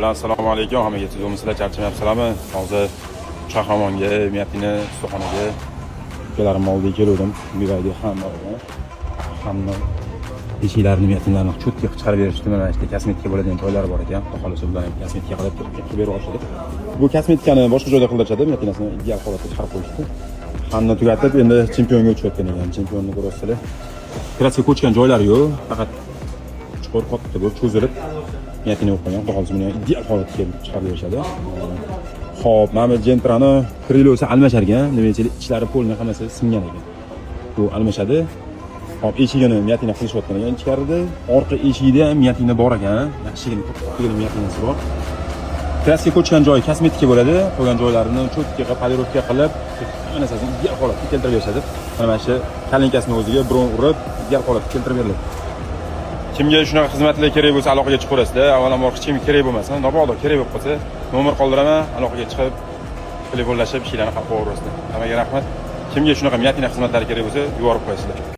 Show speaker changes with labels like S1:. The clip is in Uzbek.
S1: Assalomu alaykum hammaga. Siz sizlar charchamayapsizlarmi? Hozir Qahramonga, Miyatina ustaxonaga ukalarim oldiga keldim. Bivayda hamma eshiklarini, Miyatinalarni cho'tga chiqarib berishdi. Mana işte kosmetika bo'ladigan joylari bor ekan. Xudo xolasa ular ham kosmetika qilib berib olishadi. Bu kosmetikani boshqa joyda qildirishadi, Miyatinasini ideal holatga chiqarib qo'yishdi. Hamma tugatib, endi chempionga o'tayotgan ekan. Chempionni ko'rasizlar. Kraska ko'chgan joylari yo'q, faqat chuqur qotdi bo'lib cho'zilib Miyatina o'qigan. Xudo xolasa buni ideal holatga chiqarib berishadi. Xo'p, mana bu Gentrani krilosi almashar ekan. Nima deydi, ichlari polni hammasi singan ekan. Bu almashadi. Hop, eshigini Miyatina qilishayotgan ekan ichkarida. Orqa eshigida ham Miyatina bor ekan. Yaxshigina to'g'ri Miyatinasi bor. Kraska ko'chgan joyi kosmetika bo'ladi. Qolgan joylarini cho'tkaga polirovka qilib, hamma narsasini ideal holatga keltirib berishadi. Mana shu kalinkasini o'ziga bron urib, ideal holatga keltirib beriladi. Kimga shunaqa xizmatlar kerak bo'lsa aloqaga chiqaverasizlar. Avvalambor hech kim kerak bo'lmasa, mabodo kerak bo'lib qolsa, nomer qoldiraman, aloqaga chiqib, telefonlashib, ishlarni qilib qo'yaverasizlar. Hammaga rahmat. Kimga shunaqa Miyatina xizmatlari kerak bo'lsa, yuborib qo'yasizlar.